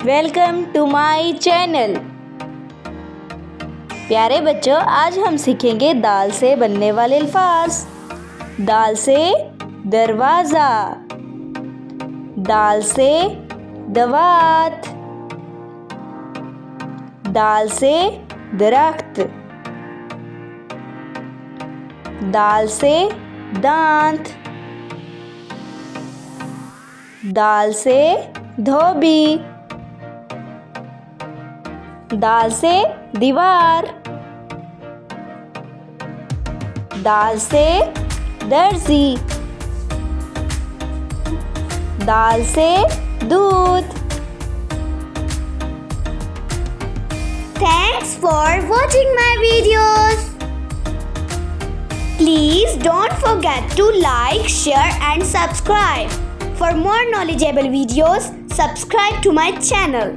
Welcome to my channel. प्यारे बच्चों, आज हम सीखेंगे दाल से बनने वाले अल्फाज। दाल से दरवाजा, दाल से दवात, दाल से दरख्त, दाल से दांत, दाल से धोबी, दाल से दीवार, दाल से दर्जी, दाल से दूध। Thanks for watching my videos. Please don't forget to like, share and subscribe. For more knowledgeable videos, subscribe to my channel.